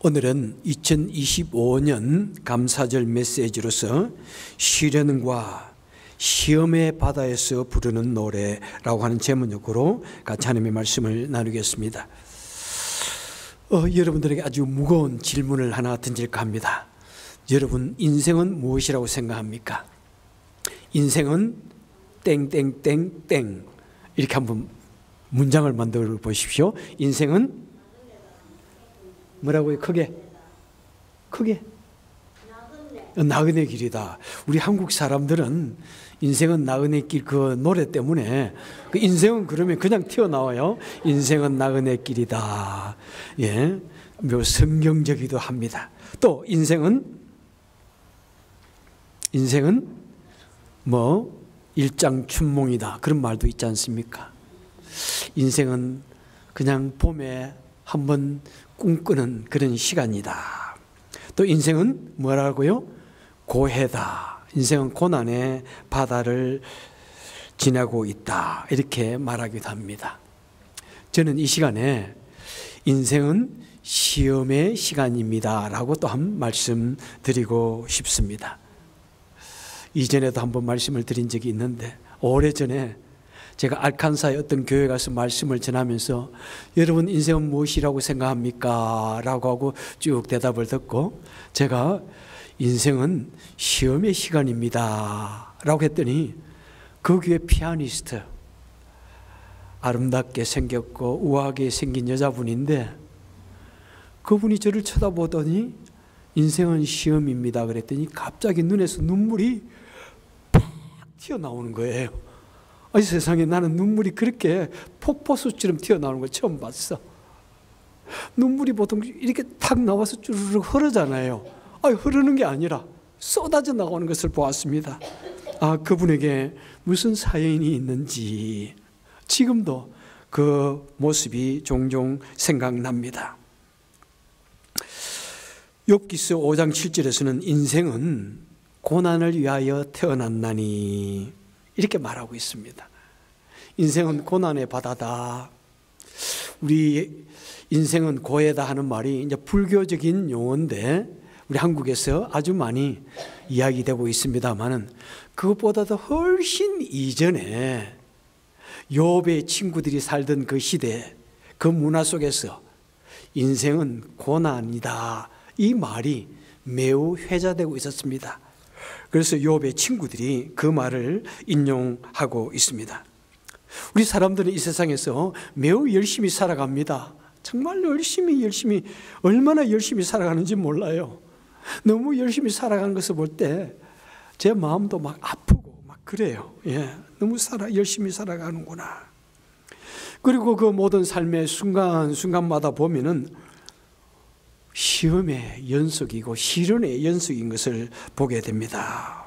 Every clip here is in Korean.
오늘은 2025년 감사절 메시지로서 시련과 시험의 바다에서 부르는 노래라고 하는 제목으로 같이 하나님의 말씀을 나누겠습니다. 여러분들에게 아주 무거운 질문을 하나 던질까 합니다. 여러분, 인생은 무엇이라고 생각합니까? 인생은 땡땡땡땡, 이렇게 한번 문장을 만들어 보십시오. 인생은 뭐라고요? 크게 나그네 길이다. 우리 한국 사람들은 인생은 나그네 길 그 노래 때문에 그 인생은 그러면 그냥 튀어나와요. 인생은 나그네 길이다. 예, 묘 성경적이기도 합니다. 또 인생은 뭐 일장춘몽이다, 그런 말도 있지 않습니까? 인생은 그냥 봄에 한번 꿈꾸는 그런 시간이다. 또 인생은 뭐라고요? 고해다. 인생은 고난의 바다를 지나고 있다, 이렇게 말하기도 합니다. 저는 이 시간에 인생은 시험의 시간입니다 라고 또 한 말씀 드리고 싶습니다. 이전에도 한번 말씀을 드린 적이 있는데, 오래전에 제가 알칸사의 어떤 교회 가서 말씀을 전하면서 여러분 인생은 무엇이라고 생각합니까? 라고 하고 쭉 대답을 듣고 제가 인생은 시험의 시간입니다 라고 했더니 그 교회 피아니스트, 아름답게 생겼고 우아하게 생긴 여자분인데 그분이 저를 쳐다보더니 인생은 시험입니다 그랬더니 갑자기 눈에서 눈물이 팍 튀어나오는 거예요. 아니, 세상에 나는 눈물이 그렇게 폭포수처럼 튀어나오는 걸 처음 봤어. 눈물이 보통 이렇게 탁 나와서 쭈르륵 흐르잖아요. 아니, 흐르는 게 아니라 쏟아져 나오는 것을 보았습니다. 아, 그분에게 무슨 사연이 있는지 지금도 그 모습이 종종 생각납니다. 욥기서 5장 7절에서는 인생은 고난을 위하여 태어났나니 이렇게 말하고 있습니다. 인생은 고난의 바다다. 우리 인생은 고해다 하는 말이 이제 불교적인 용어인데 우리 한국에서 아주 많이 이야기되고 있습니다만은 그것보다도 훨씬 이전에 욥의 친구들이 살던 그 시대, 그 문화 속에서 인생은 고난이다, 이 말이 매우 회자되고 있었습니다. 그래서 욥의 친구들이 그 말을 인용하고 있습니다. 우리 사람들은 이 세상에서 매우 열심히 살아갑니다. 정말 열심히 얼마나 열심히 살아가는지 몰라요. 너무 열심히 살아가는 것을 볼 때 제 마음도 막 아프고 막 그래요. 예, 너무 열심히 살아가는구나. 그리고 그 모든 삶의 순간순간마다 보면은 시험의 연속이고 시련의 연속인 것을 보게 됩니다.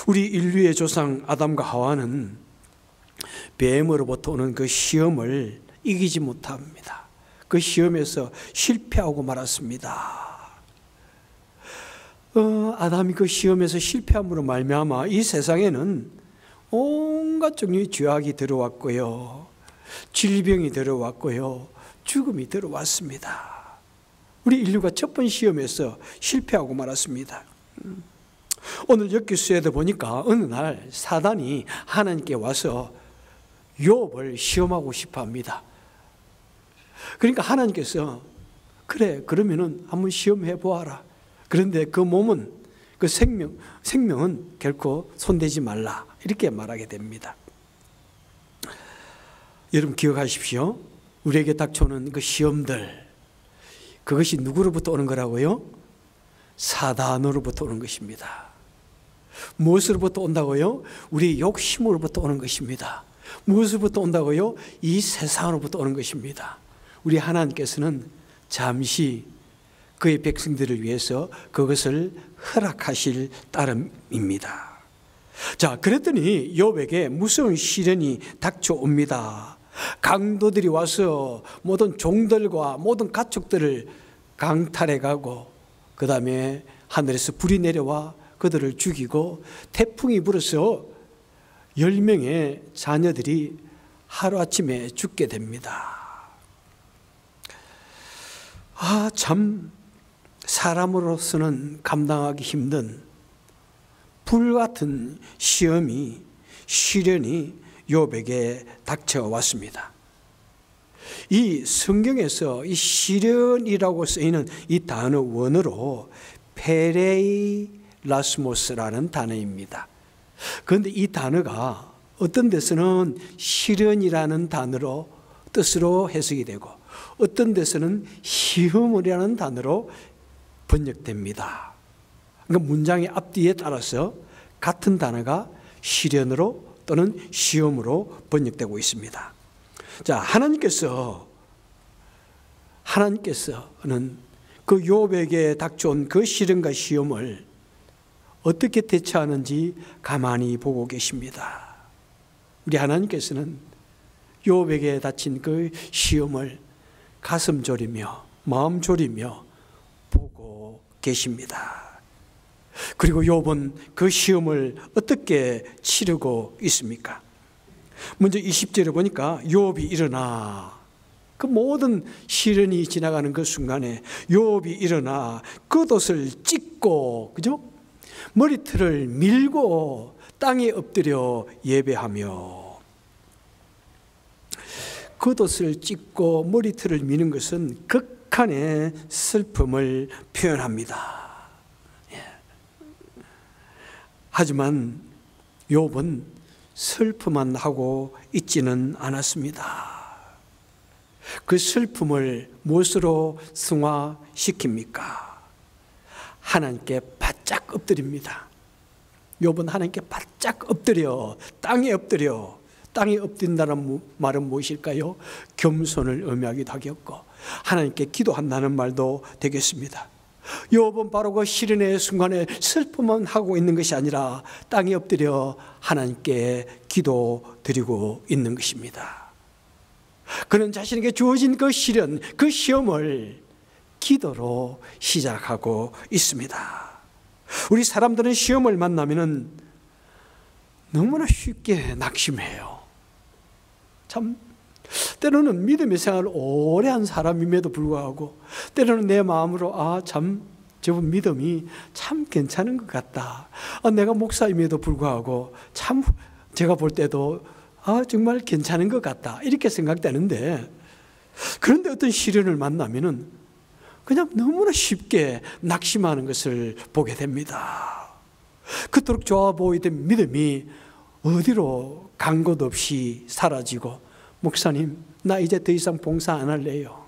우리 인류의 조상 아담과 하와는 뱀으로부터 오는 그 시험을 이기지 못합니다. 그 시험에서 실패하고 말았습니다. 아담이 그 시험에서 실패함으로 말미암아 이 세상에는 온갖 종류의 죄악이 들어왔고요, 질병이 들어왔고요, 죽음이 들어왔습니다. 우리 인류가 첫 번 시험에서 실패하고 말았습니다. 오늘 욥기서에도 보니까 어느 날 사단이 하나님께 와서 욥을 시험하고 싶어 합니다. 그러니까 하나님께서 그래, 그러면은 한번 시험해 보아라. 그런데 그 몸은, 그 생명은 결코 손대지 말라, 이렇게 말하게 됩니다. 여러분 기억하십시오. 우리에게 닥쳐오는 그 시험들, 그것이 누구로부터 오는 거라고요? 사단으로부터 오는 것입니다. 무엇으로부터 온다고요? 우리 욕심으로부터 오는 것입니다. 무엇으로부터 온다고요? 이 세상으로부터 오는 것입니다. 우리 하나님께서는 잠시 그의 백성들을 위해서 그것을 허락하실 따름입니다. 자, 그랬더니 욥에게 무서운 시련이 닥쳐옵니다. 강도들이 와서 모든 종들과 모든 가축들을 강탈해 가고 그 다음에 하늘에서 불이 내려와 그들을 죽이고 태풍이 불어서 10명의 자녀들이 하루아침에 죽게 됩니다. 참 사람으로서는 감당하기 힘든 불같은 시험이, 시련이 욥에게 닥쳐왔습니다. 이 성경에서 이 시련이라고 쓰이는 이 단어 원어로 페레이라스모스라는 단어입니다. 그런데 이 단어가 어떤 데서는 시련이라는 단어로 뜻으로 해석이 되고 어떤 데서는 시험이라는 단어로 번역됩니다. 그러니까 문장의 앞뒤에 따라서 같은 단어가 시련으로 또는 시험으로 번역되고 있습니다. 자, 하나님께서는 그 욥에게 닥쳐온 그 시련과 시험을 어떻게 대처하는지 가만히 보고 계십니다. 우리 하나님께서는 욥에게 닥친 그 시험을 가슴 졸이며 마음 졸이며 보고 계십니다. 그리고 욥은 그 시험을 어떻게 치르고 있습니까? 먼저 20절에 보니까 욥이 일어나, 그 모든 시련이 지나가는 그 순간에 욥이 일어나 겉옷을 찢고, 그죠? 머리털을 밀고 땅에 엎드려 예배하며. 겉옷을 찢고 머리털을 미는 것은 극한의 슬픔을 표현합니다. 하지만 욥은 슬픔만 하고 있지는 않았습니다. 그 슬픔을 무엇으로 승화시킵니까? 하나님께 바짝 엎드립니다. 욥은 하나님께 바짝 엎드려, 땅에 엎드려. 땅에 엎드린다는 말은 무엇일까요? 겸손을 의미하기도 하겠고 하나님께 기도한다는 말도 되겠습니다. 욥은 바로 그 시련의 순간에 슬픔만 하고 있는 것이 아니라 땅에 엎드려 하나님께 기도드리고 있는 것입니다. 그는 자신에게 주어진 그 시련, 그 시험을 기도로 시작하고 있습니다. 우리 사람들은 시험을 만나면 너무나 쉽게 낙심해요. 참 때로는 믿음의 생활을 오래 한 사람임에도 불구하고 때로는 내 마음으로 참 저분 믿음이 참 괜찮은 것 같다. 내가 목사임에도 불구하고 참 제가 볼 때도 정말 괜찮은 것 같다. 이렇게 생각되는데, 그런데 어떤 시련을 만나면은 그냥 너무나 쉽게 낙심하는 것을 보게 됩니다. 그토록 좋아 보이던 믿음이 어디로 간 것 없이 사라지고, 목사님, 나 이제 더 이상 봉사 안 할래요.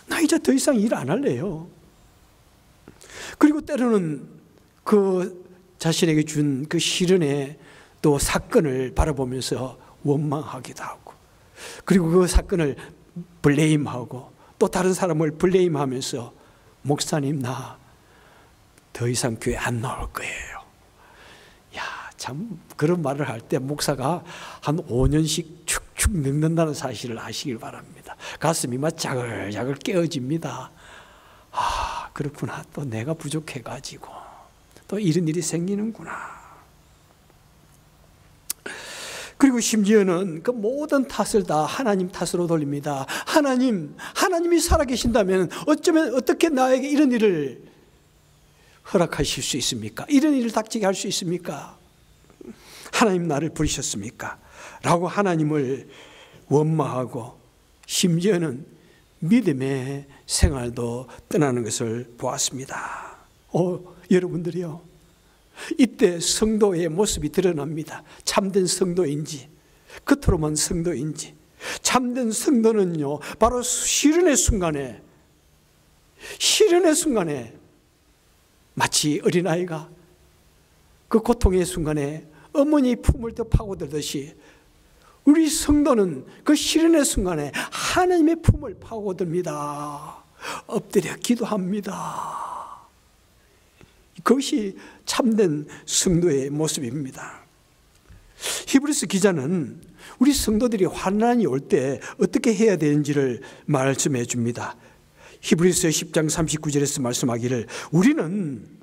나 이제 더 이상 일 안 할래요. 그리고 때로는 그 자신에게 준 그 시련의 또 사건을 바라보면서 원망하기도 하고, 그리고 그 사건을 블레임하고 또 다른 사람을 블레임하면서 목사님, 나 더 이상 교회 안 나올 거예요. 참 그런 말을 할 때 목사가 한 5년씩 축축 늙는다는 사실을 아시길 바랍니다. 가슴이 막 자글자글 깨어집니다. 그렇구나. 또 내가 부족해가지고 또 이런 일이 생기는구나. 그리고 심지어는 그 모든 탓을 다 하나님 탓으로 돌립니다. 하나님이 살아계신다면 어쩌면 어떻게 나에게 이런 일을 허락하실 수 있습니까? 이런 일을 닥치게 할 수 있습니까? 하나님 나를 부르셨습니까? 라고 하나님을 원망하고 심지어는 믿음의 생활도 떠나는 것을 보았습니다. 여러분들이요, 이때 성도의 모습이 드러납니다. 참된 성도인지 겉으로만 성도인지. 참된 성도는요, 바로 시련의 순간에 마치 어린아이가 그 고통의 순간에 어머니 품을 더 파고들듯이 우리 성도는 그 시련의 순간에 하나님의 품을 파고듭니다. 엎드려 기도합니다. 그것이 참된 성도의 모습입니다. 히브리서 기자는 우리 성도들이 환난이 올 때 어떻게 해야 되는지를 말씀해 줍니다. 히브리서 10장 39절에서 말씀하기를, 우리는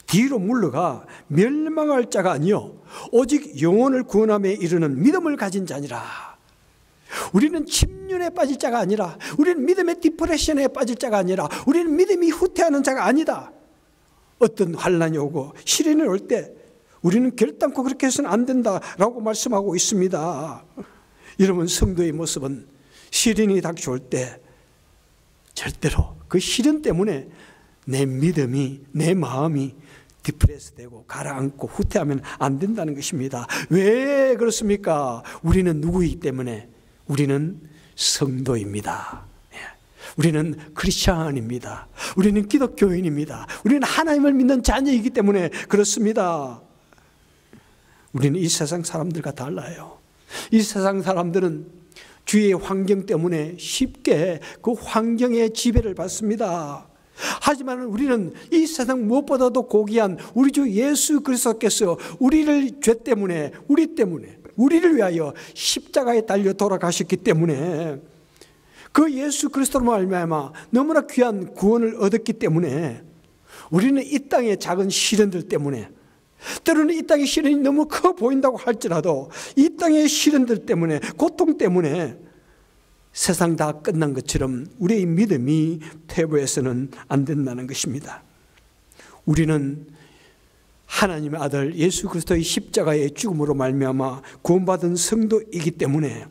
뒤로 물러가 멸망할 자가 아니요 오직 영혼을 구원함에 이르는 믿음을 가진 자니라. 우리는 침륜에 빠질 자가 아니라, 우리는 믿음의 디프레션에 빠질 자가 아니라, 우리는 믿음이 후퇴하는 자가 아니다. 어떤 환난이 오고 시련이 올 때 우리는 결단코 그렇게 해서는 안 된다라고 말씀하고 있습니다. 여러분, 성도의 모습은 시련이 닥쳐올 때 절대로 그 시련 때문에 내 믿음이, 내 마음이 디프레스 되고 가라앉고 후퇴하면 안 된다는 것입니다. 왜 그렇습니까? 우리는 누구이기 때문에? 우리는 성도입니다. 우리는 크리스찬입니다. 우리는 기독교인입니다. 우리는 하나님을 믿는 자녀이기 때문에 그렇습니다. 우리는 이 세상 사람들과 달라요. 이 세상 사람들은 주위의 환경 때문에 쉽게 그 환경의 지배를 받습니다. 하지만 우리는 이 세상 무엇보다도 고귀한 우리 주 예수 그리스도께서 우리를 죄 때문에, 우리를 위하여 십자가에 달려 돌아가셨기 때문에, 그 예수 그리스도로 말미암아 너무나 귀한 구원을 얻었기 때문에, 우리는 이 땅의 작은 시련들 때문에, 때로는 이 땅의 시련이 너무 커 보인다고 할지라도 이 땅의 시련들 때문에, 고통 때문에 세상 다 끝난 것처럼 우리의 믿음이 퇴보해서는 안 된다는 것입니다. 우리는 하나님의 아들 예수 그리스도의 십자가의 죽음으로 말미암아 구원받은 성도이기 때문에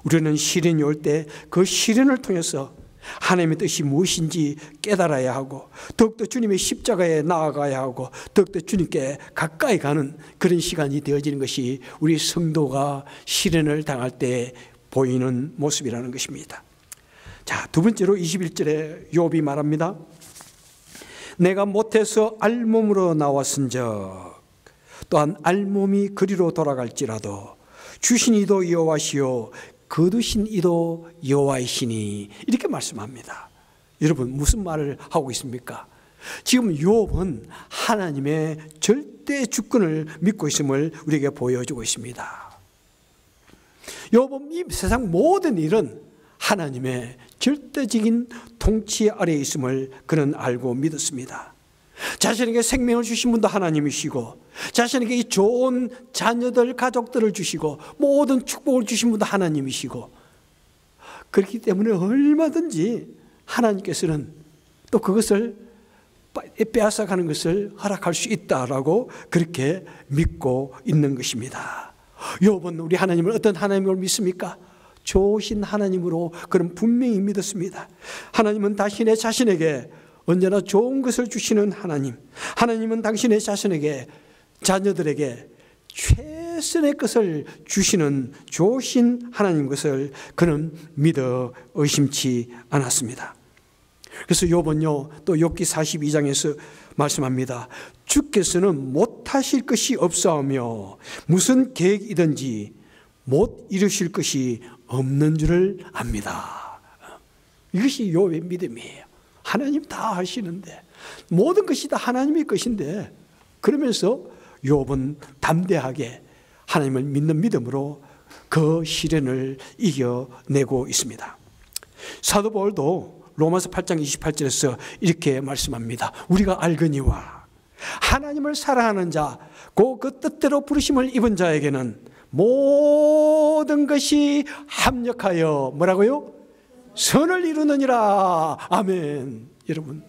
우리는 시련이 올 때 그 시련을 통해서 하나님의 뜻이 무엇인지 깨달아야 하고, 더욱더 주님의 십자가에 나아가야 하고, 더욱더 주님께 가까이 가는 그런 시간이 되어지는 것이 우리 성도가 시련을 당할 때 보이는 모습이라는 것입니다. 자, 두 번째로 21절에 욥이 말합니다. 내가 못해서 알몸으로 나왔은즉 또한 알몸이 그리로 돌아갈지라도 주신 이도 여호와시요 거두신 이도 여호와이시니, 이렇게 말씀합니다. 여러분, 무슨 말을 하고 있습니까? 지금 욥은 하나님의 절대 주권을 믿고 있음을 우리에게 보여주고 있습니다. 욥은 이 세상 모든 일은 하나님의 절대적인 통치 아래에 있음을 그는 알고 믿었습니다. 자신에게 생명을 주신 분도 하나님이시고, 자신에게 이 좋은 자녀들, 가족들을 주시고, 모든 축복을 주신 분도 하나님이시고, 그렇기 때문에 얼마든지 하나님께서는 또 그것을 빼앗아가는 것을 허락할 수 있다라고 그렇게 믿고 있는 것입니다. 욥은 우리 하나님을 어떤 하나님을 믿습니까? 좋으신 하나님으로 그런 분명히 믿었습니다. 하나님은 당신의 자신에게 언제나 좋은 것을 주시는 하나님, 하나님은 당신의 자신에게, 자녀들에게 최선의 것을 주시는 좋으신 하나님 것을 그는 믿어 의심치 않았습니다. 그래서 욥은요, 또 욥기 42장에서 말씀합니다. 주께서는 못하실 것이 없사오며 무슨 계획이든지 못 이루실 것이 없는 줄을 압니다. 이것이 욥의 믿음이에요. 하나님 다 하시는데, 모든 것이 다 하나님의 것인데, 그러면서 욥은 담대하게 하나님을 믿는 믿음으로 그 시련을 이겨내고 있습니다. 사도 바울도 로마서 8장 28절에서 이렇게 말씀합니다. 우리가 알거니와 하나님을 사랑하는 자, 그 뜻대로 부르심을 입은 자에게는 모든 것이 합력하여 뭐라고요? 선을 이루느니라. 아멘. 여러분,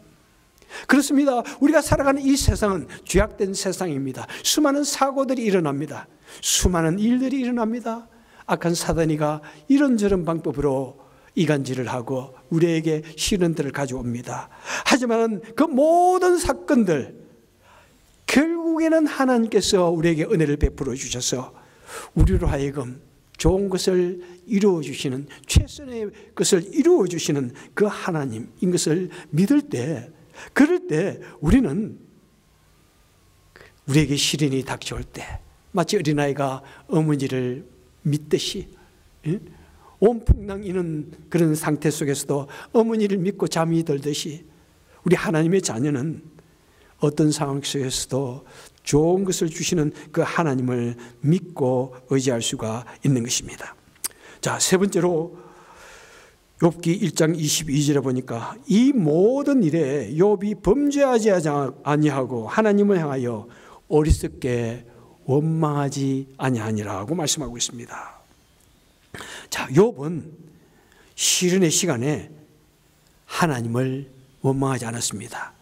그렇습니다. 우리가 살아가는 이 세상은 죄악된 세상입니다. 수많은 사고들이 일어납니다. 수많은 일들이 일어납니다. 악한 사단이가 이런저런 방법으로 이간질을 하고 우리에게 시련들을 가져옵니다. 하지만 그 모든 사건들, 결국에는 하나님께서 우리에게 은혜를 베풀어 주셔서 우리로 하여금 좋은 것을 이루어 주시는, 최선의 것을 이루어 주시는 그 하나님인 것을 믿을 때, 그럴 때 우리는 우리에게 시련이 닥쳐올 때 마치 어린아이가 어머니를 믿듯이, 온 풍랑이는 그런 상태 속에서도 어머니를 믿고 잠이 들듯이, 우리 하나님의 자녀는 어떤 상황 속에서도 좋은 것을 주시는 그 하나님을 믿고 의지할 수가 있는 것입니다. 자, 세 번째로 욥기 1장 22절에 보니까 이 모든 일에 욥이 범죄하지 아니하고 하나님을 향하여 어리석게 원망하지 아니하니라고 말씀하고 있습니다. 자, 욥은 시련의 시간에 하나님을 원망하지 않았습니다.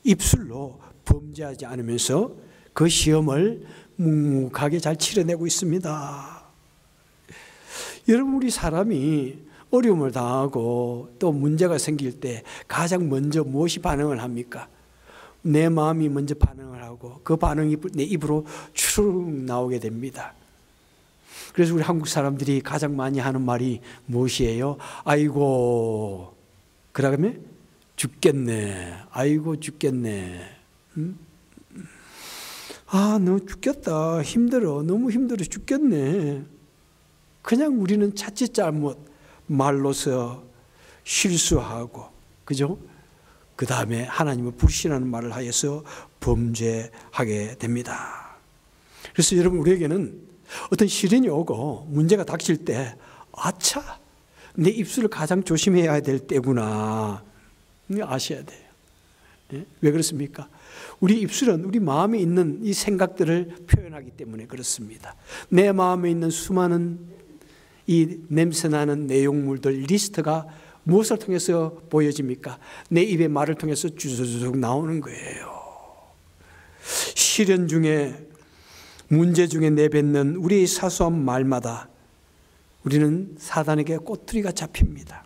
입술로 범죄하지 않으면서 그 시험을 묵묵하게 잘 치러내고 있습니다. 여러분, 우리 사람이 어려움을 당하고 또 문제가 생길 때 가장 먼저 무엇이 반응을 합니까? 내 마음이 먼저 반응을 하고 그 반응이 내 입으로 추르륵 나오게 됩니다. 그래서 우리 한국 사람들이 가장 많이 하는 말이 무엇이에요? 아이고, 그러면 죽겠네. 아이고, 죽겠네. 아, 너 죽겠다. 힘들어. 너무 힘들어 죽겠네. 그냥 우리는 자칫 잘못 말로서 실수하고, 그죠? 그 다음에 하나님을 불신하는 말을 하여서 범죄하게 됩니다. 그래서 여러분, 우리에게는 어떤 시련이 오고 문제가 닥칠 때, 아차, 내 입술을 가장 조심해야 될 때구나, 아셔야 돼요. 왜 그렇습니까? 우리 입술은 우리 마음에 있는 이 생각들을 표현하기 때문에 그렇습니다. 내 마음에 있는 수많은 이 냄새나는 내용물들 리스트가 무엇을 통해서 보여집니까? 내 입의 말을 통해서 주르륵 나오는 거예요. 시련 중에, 문제 중에 내뱉는 우리의 사소한 말마다 우리는 사단에게 꼬투리가 잡힙니다.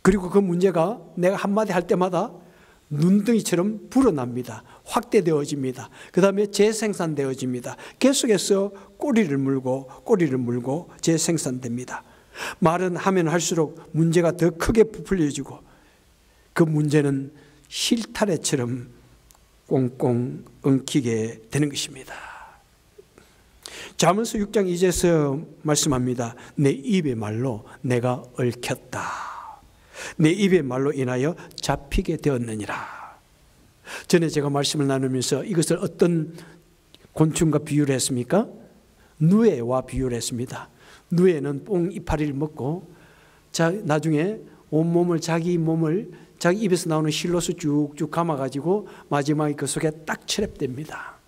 그리고 그 문제가 내가 한마디 할 때마다 눈덩이처럼 불어납니다. 확대되어집니다. 그 다음에 재생산되어집니다. 계속해서 꼬리를 물고 재생산됩니다. 말은 하면 할수록 문제가 더 크게 부풀려지고 그 문제는 실타래처럼 꽁꽁 엉키게 되는 것입니다. 잠언서 6장 2절에서 말씀합니다. 내 입의 말로 내가 얽혔다. 내 입의 말로 인하여 잡히게 되었느니라. 전에 제가 말씀을 나누면서 이것을 어떤 곤충과 비유를 했습니까? 누에와 비유를 했습니다. 누에는 뽕 이파리를 먹고 나중에 온몸을 자기 입에서 나오는 실로서 쭉쭉 감아가지고 마지막에 그 속에 딱 트랩됩니다.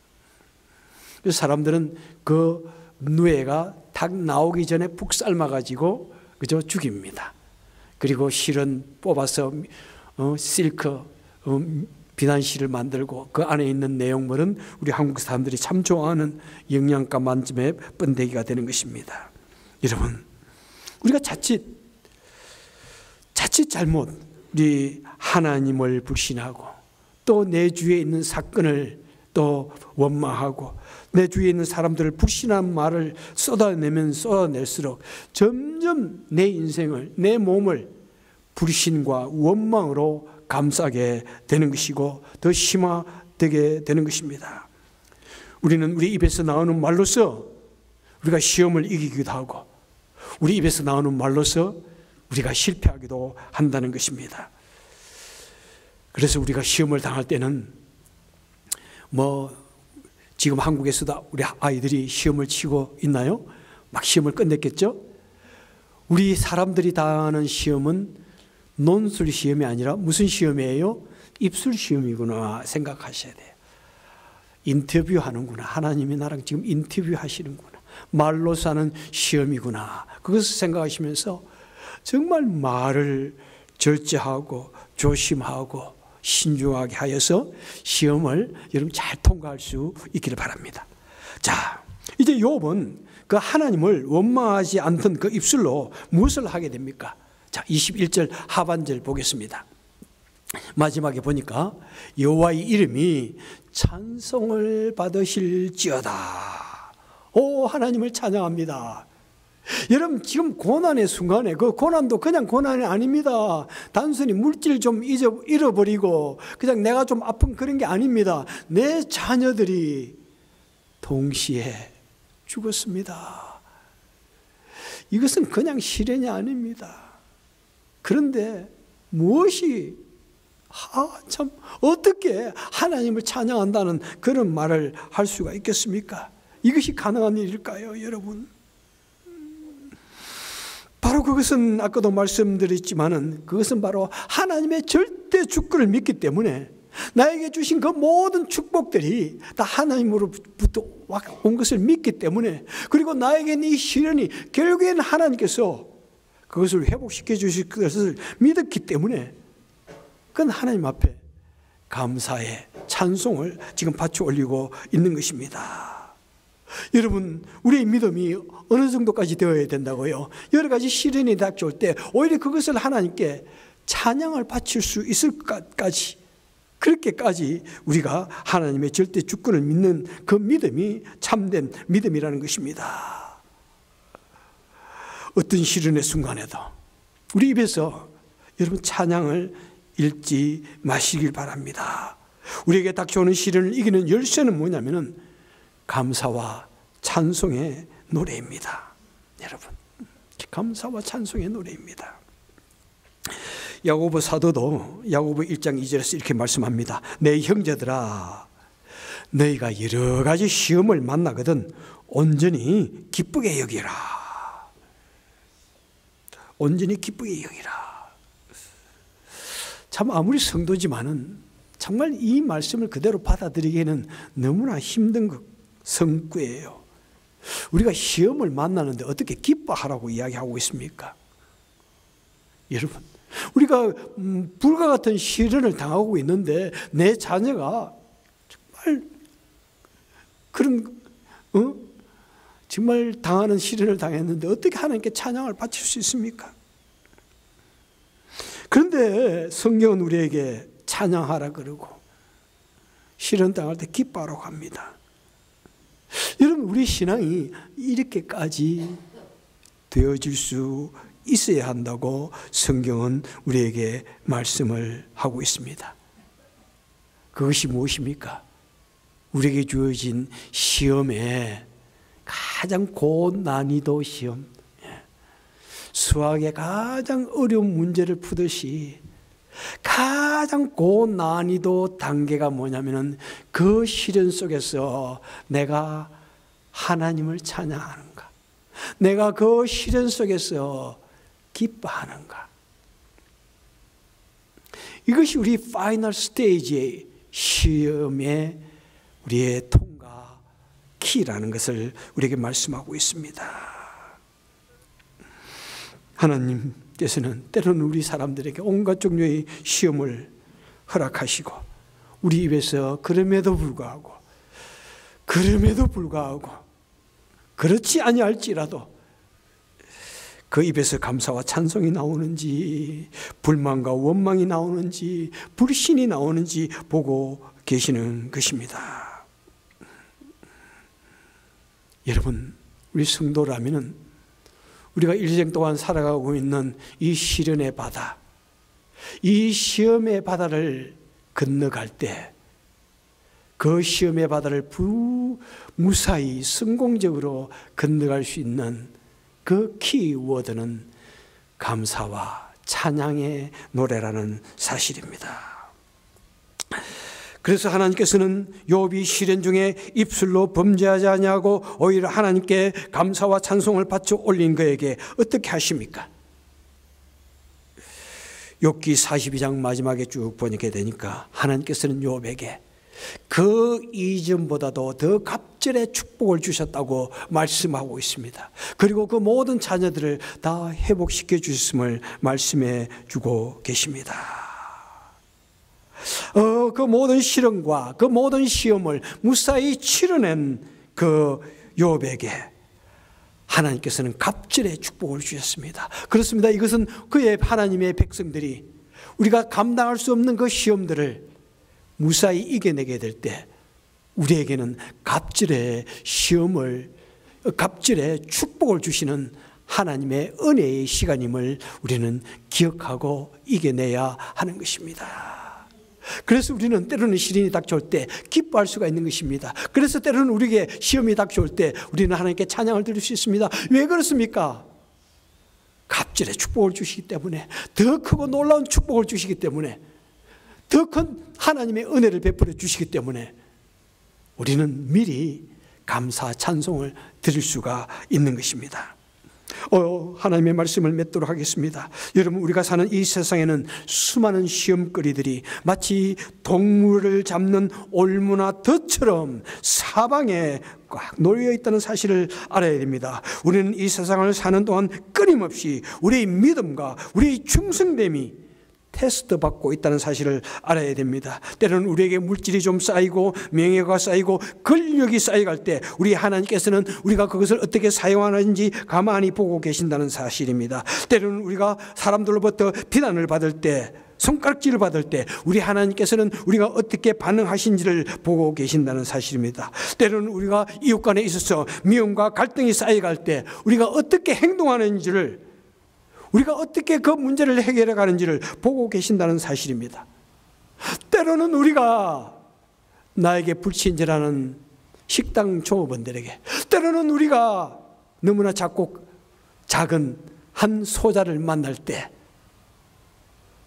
그래서 사람들은 그 누에가 딱 나오기 전에 푹 삶아가지고 그저 죽입니다. 그리고 실은 뽑아서 실크 비단실을 만들고 그 안에 있는 내용물은 우리 한국 사람들이 참 좋아하는 영양가 만점의 번데기가 되는 것입니다. 여러분, 우리가 자칫 잘못 우리 하나님을 불신하고 또 내 주위에 있는 사건을 또 원망하고 내 주위에 있는 사람들을 불신한 말을 쏟아내면 쏟아낼수록 점점 내 인생을, 내 몸을 불신과 원망으로 감싸게 되는 것이고 더 심화되게 되는 것입니다. 우리는 우리 입에서 나오는 말로서 우리가 시험을 이기기도 하고 우리 입에서 나오는 말로서 우리가 실패하기도 한다는 것입니다. 그래서 우리가 시험을 당할 때는 지금 한국에서도 우리 아이들이 시험을 치고 있나요? 막 시험을 끝냈겠죠? 우리 사람들이 당하는 시험은 논술 시험이 아니라 무슨 시험이에요? 입술 시험이구나 생각하셔야 돼요. 인터뷰하는구나. 하나님이 나랑 지금 인터뷰하시는구나. 말로서 하는 시험이구나. 그것을 생각하시면서 정말 말을 절제하고 조심하고 신중하게 하여서 시험을 여러분 잘 통과할 수 있기를 바랍니다. 자, 이제 욥은 그 하나님을 원망하지 않던 그 입술로 무엇을 하게 됩니까? 자, 21절 하반절 보겠습니다. 마지막에 보니까 여호와의 이름이 찬송을 받으실지어다. 오, 하나님을 찬양합니다. 여러분, 지금 고난의 순간에 그 고난도 그냥 고난이 아닙니다. 단순히 물질 좀 잃어버리고 그냥 내가 좀 아픈 그런 게 아닙니다. 내 자녀들이 동시에 죽었습니다. 이것은 그냥 시련이 아닙니다. 그런데 무엇이 참 어떻게 하나님을 찬양한다는 그런 말을 할 수가 있겠습니까? 이것이 가능한 일일까요, 여러분? 바로 그것은 아까도 말씀드렸지만은 그것은 바로 하나님의 절대 주권을 믿기 때문에 나에게 주신 그 모든 축복들이 다 하나님으로부터 온 것을 믿기 때문에, 그리고 나에게 이 시련이 결국에는 하나님께서 그것을 회복시켜 주실 것을 믿었기 때문에, 그건 하나님 앞에 감사의 찬송을 지금 바쳐 올리고 있는 것입니다. 여러분, 우리의 믿음이 어느 정도까지 되어야 된다고요? 여러 가지 시련이 닥쳐올 때 오히려 그것을 하나님께 찬양을 바칠 수 있을 것까지, 그렇게까지 우리가 하나님의 절대 주권을 믿는 그 믿음이 참된 믿음이라는 것입니다. 어떤 시련의 순간에도 우리 입에서 여러분 찬양을 잃지 마시길 바랍니다. 우리에게 닥쳐오는 시련을 이기는 열쇠는 뭐냐면은 감사와 찬송의 노래입니다. 여러분, 감사와 찬송의 노래입니다. 야고보 사도도 야고보 1장 2절에서 이렇게 말씀합니다. 내 형제들아, 너희가 여러 가지 시험을 만나거든 온전히 기쁘게 여기라. 온전히 기쁘게 여기라. 참 아무리 성도지만은 정말 이 말씀을 그대로 받아들이기에는 너무나 힘든 성구예요. 우리가 시험을 만나는데 어떻게 기뻐하라고 이야기하고 있습니까? 여러분, 우리가 불과 같은 시련을 당하고 있는데 내 자녀가 정말 그런 정말 당하는 시련을 당했는데 어떻게 하나님께 찬양을 바칠 수 있습니까? 그런데 성경은 우리에게 찬양하라 그러고 시련 당할 때 기뻐하라고 합니다. 여러분, 우리 신앙이 이렇게까지 되어질 수 있어야 한다고 성경은 우리에게 말씀을 하고 있습니다. 그것이 무엇입니까? 우리에게 주어진 시험에 가장 고난이도 시험, 수학의 가장 어려운 문제를 푸듯이 가장 고난이도 단계가 뭐냐면은 그 시련 속에서 내가 하나님을 찬양하는가, 내가 그 시련 속에서 기뻐하는가. 이것이 우리 파이널 스테이지의 시험의 우리의 통과 키라는 것을 우리에게 말씀하고 있습니다. 하나님께서는 때로는 우리 사람들에게 온갖 종류의 시험을 허락하시고 우리 입에서 그럼에도 불구하고 그렇지 아니할지라도 그 입에서 감사와 찬송이 나오는지 불만과 원망이 나오는지 불신이 나오는지 보고 계시는 것입니다. 여러분, 우리 성도라면은 우리가 일생 동안 살아가고 있는 이 시련의 바다, 이 시험의 바다를 건너갈 때 그 시험의 바다를 무사히 성공적으로 건너갈 수 있는 그 키워드는 감사와 찬양의 노래라는 사실입니다. 그래서 하나님께서는 욥이 시련 중에 입술로 범죄하지 아니하고 오히려 하나님께 감사와 찬송을 바쳐 올린 그에게 어떻게 하십니까? 욥기 42장 마지막에 쭉 보니까 되니까 하나님께서는 욥에게 그 이전보다도 더 갑절의 축복을 주셨다고 말씀하고 있습니다. 그리고 그 모든 자녀들을 다 회복시켜 주셨음을 말씀해 주고 계십니다. 그 모든 시련과 그 모든 시험을 무사히 치러낸 그 욥에게 하나님께서는 갑절의 축복을 주셨습니다. 그렇습니다. 이것은 그의 하나님의 백성들이 우리가 감당할 수 없는 그 시험들을 무사히 이겨내게 될 때 우리에게는 갑절의 시험을, 갑절의 축복을 주시는 하나님의 은혜의 시간임을 우리는 기억하고 이겨내야 하는 것입니다. 그래서 우리는 때로는 시련이 닥쳐올 때 기뻐할 수가 있는 것입니다. 그래서 때로는 우리에게 시험이 닥쳐올 때 우리는 하나님께 찬양을 드릴 수 있습니다. 왜 그렇습니까? 갑절의 축복을 주시기 때문에, 더 크고 놀라운 축복을 주시기 때문에, 더 큰 하나님의 은혜를 베풀어 주시기 때문에 우리는 미리 감사 찬송을 드릴 수가 있는 것입니다. 하나님의 말씀을 맺도록 하겠습니다. 여러분, 우리가 사는 이 세상에는 수많은 시험거리들이 마치 동물을 잡는 올무나 덫처럼 사방에 꽉 놓여 있다는 사실을 알아야 됩니다. 우리는 이 세상을 사는 동안 끊임없이 우리의 믿음과 우리의 충성됨이 테스트 받고 있다는 사실을 알아야 됩니다. 때로는 우리에게 물질이 좀 쌓이고 명예가 쌓이고 권력이 쌓여갈 때 우리 하나님께서는 우리가 그것을 어떻게 사용하는지 가만히 보고 계신다는 사실입니다. 때로는 우리가 사람들로부터 비난을 받을 때, 손가락질을 받을 때 우리 하나님께서는 우리가 어떻게 반응하신지를 보고 계신다는 사실입니다. 때로는 우리가 이웃 간에 있어서 미움과 갈등이 쌓여갈 때 우리가 어떻게 행동하는지를, 우리가 어떻게 그 문제를 해결해 가는지를 보고 계신다는 사실입니다. 때로는 우리가 나에게 불친절하는 식당 종업원들에게, 때로는 우리가 너무나 작고 작은 한 소자를 만날 때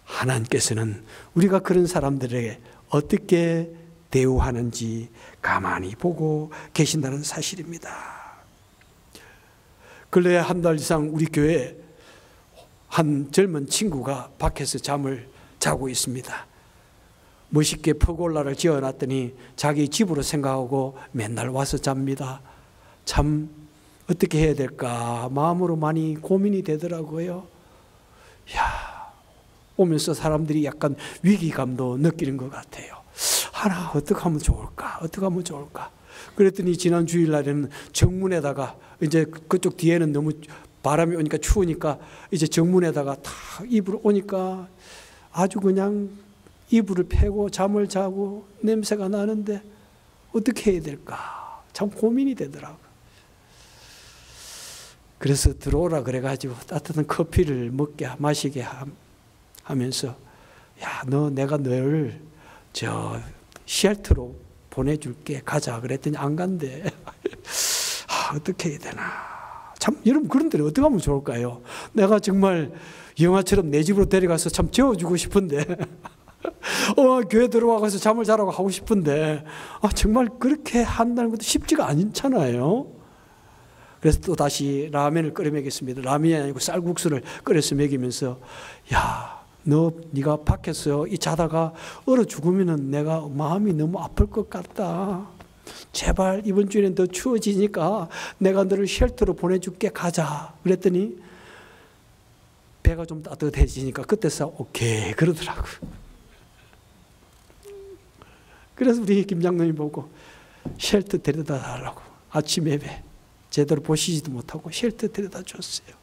하나님께서는 우리가 그런 사람들에게 어떻게 대우하는지 가만히 보고 계신다는 사실입니다. 근래에 한 달 이상 우리 교회에 한 젊은 친구가 밖에서 잠을 자고 있습니다. 멋있게 퍼골라를 지어놨더니 자기 집으로 생각하고 맨날 와서 잡니다. 참 어떻게 해야 될까 마음으로 많이 고민이 되더라고요. 오면서 사람들이 약간 위기감도 느끼는 것 같아요. 하나 어떻게 하면 좋을까? 어떻게 하면 좋을까? 그랬더니 지난 주일날에는 정문에다가, 이제 그쪽 뒤에는 너무 바람이 오니까 추우니까 이제 정문에다가 다 이불을 오니까 아주 그냥 이불을 패고 잠을 자고 냄새가 나는데 어떻게 해야 될까? 참 고민이 되더라고요. 그래서 들어오라 그래가지고 따뜻한 커피를 마시게 하면서, 너 내가 널 시애틀로 보내줄게, 가자 그랬더니 안 간대. 어떻게 해야 되나? 참, 여러분, 그런 데는 어떻게 하면 좋을까요? 내가 정말 영화처럼 내 집으로 데려가서 참 재워주고 싶은데 교회 들어와서 잠을 자라고 하고 싶은데 정말 그렇게 한다는 것도 쉽지가 않잖아요. 그래서 또 다시 라면을 끓여 먹였습니다. 라면이 아니고 쌀국수를 끓여서 먹이면서, 네가 밖에서 자다가 얼어 죽으면 내가 마음이 너무 아플 것 같다. 제발 이번 주에는 더 추워지니까 내가 너를 쉘터로 보내줄게, 가자. 그랬더니 배가 좀 따뜻해지니까 그때서 오케이 그러더라고요. 그래서 우리 김 장로님 보고 쉘터 데려다 달라고, 아침 예배 제대로 보시지도 못하고 쉘터 데려다 줬어요.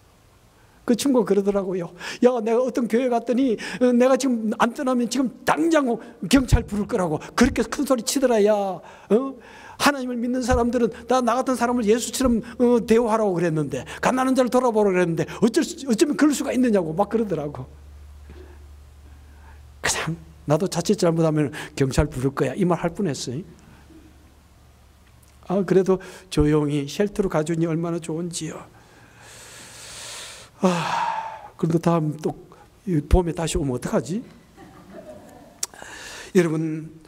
그 친구가 그러더라고요. 내가 어떤 교회 갔더니 내가 지금 안 떠나면 지금 당장 경찰 부를 거라고 그렇게 큰 소리 치더라. 하나님을 믿는 사람들은 나 같은 사람을 예수처럼 대우하라고 그랬는데, 가난한 자를 돌아보라고 그랬는데 어쩌면 그럴 수가 있느냐고 막 그러더라고. 그냥 나도 자칫 잘못하면 경찰 부를 거야 이 말 할 뻔했어요. 그래도 조용히 쉘터로 가주니 얼마나 좋은지요. 그런데 다음 또 봄에 다시 오면 어떡하지? 여러분,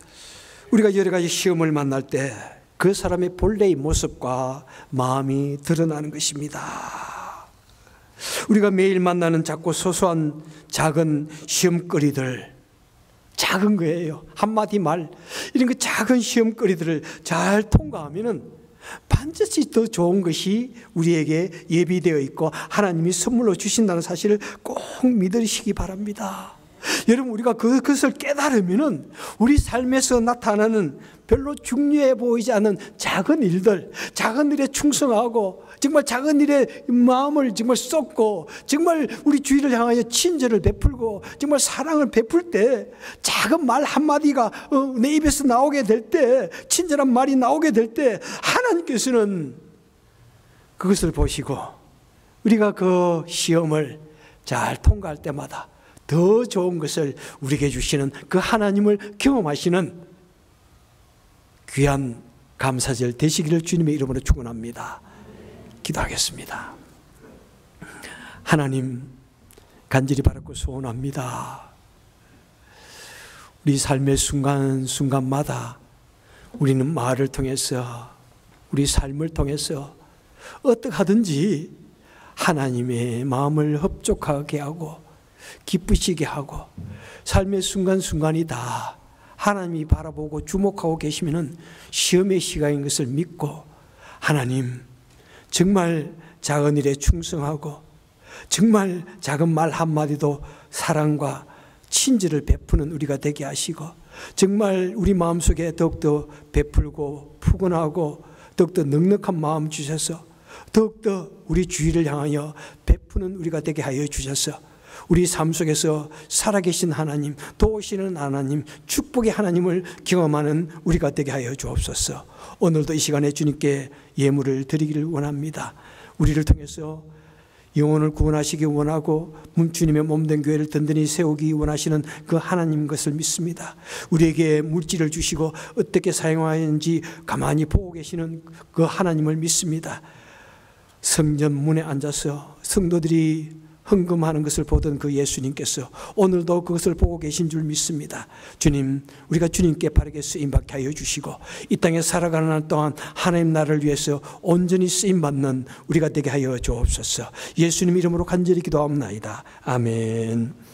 우리가 여러 가지 시험을 만날 때 그 사람의 본래의 모습과 마음이 드러나는 것입니다. 우리가 매일 만나는 작고 소소한 작은 시험거리들, 작은 거예요. 한마디 말, 이런 그 작은 시험거리들을 잘 통과하면은 반드시 더 좋은 것이 우리에게 예비되어 있고 하나님이 선물로 주신다는 사실을 꼭 믿으시기 바랍니다. 여러분, 우리가 그것을 깨달으면은 우리 삶에서 나타나는 별로 중요해 보이지 않는 작은 일들, 작은 일에 충성하고 정말 작은 일에 마음을 정말 쏟고 정말 우리 주위를 향하여 친절을 베풀고 정말 사랑을 베풀 때 작은 말 한마디가 내 입에서 나오게 될 때, 친절한 말이 나오게 될 때 하나님께서는 그것을 보시고 우리가 그 시험을 잘 통과할 때마다 더 좋은 것을 우리에게 주시는 그 하나님을 경험하시는 귀한 감사절 되시기를 주님의 이름으로 축원합니다. 기도하겠습니다. 하나님, 간절히 바라고 소원합니다. 우리 삶의 순간순간마다 우리는 말을 통해서, 우리 삶을 통해서 어떻게 하든지 하나님의 마음을 흡족하게 하고 기쁘시게 하고 삶의 순간순간이 다 하나님이 바라보고 주목하고 계시면은 시험의 시간인 것을 믿고 하나님 정말 작은 일에 충성하고 정말 작은 말 한마디도 사랑과 친절을 베푸는 우리가 되게 하시고 정말 우리 마음속에 더욱더 베풀고 푸근하고 더욱더 넉넉한 마음 주셔서 더욱더 우리 주위를 향하여 베푸는 우리가 되게 하여 주셔서 우리 삶 속에서 살아계신 하나님, 도우시는 하나님, 축복의 하나님을 경험하는 우리가 되게 하여 주옵소서. 오늘도 이 시간에 주님께 예물을 드리기를 원합니다. 우리를 통해서 영혼을 구원하시기 원하고 주님의 몸된 교회를 든든히 세우기 원하시는 그 하나님 것을 믿습니다. 우리에게 물질을 주시고 어떻게 사용하는지 가만히 보고 계시는 그 하나님을 믿습니다. 성전 문에 앉아서 성도들이 헌금하는 것을 보던 그 예수님께서 오늘도 그것을 보고 계신 줄 믿습니다. 주님, 우리가 주님께 바르게 쓰임받게 하여 주시고 이 땅에 살아가는 날 동안 하나님 나라를 위해서 온전히 쓰임받는 우리가 되게 하여 주옵소서. 예수님 이름으로 간절히 기도하옵나이다. 아멘.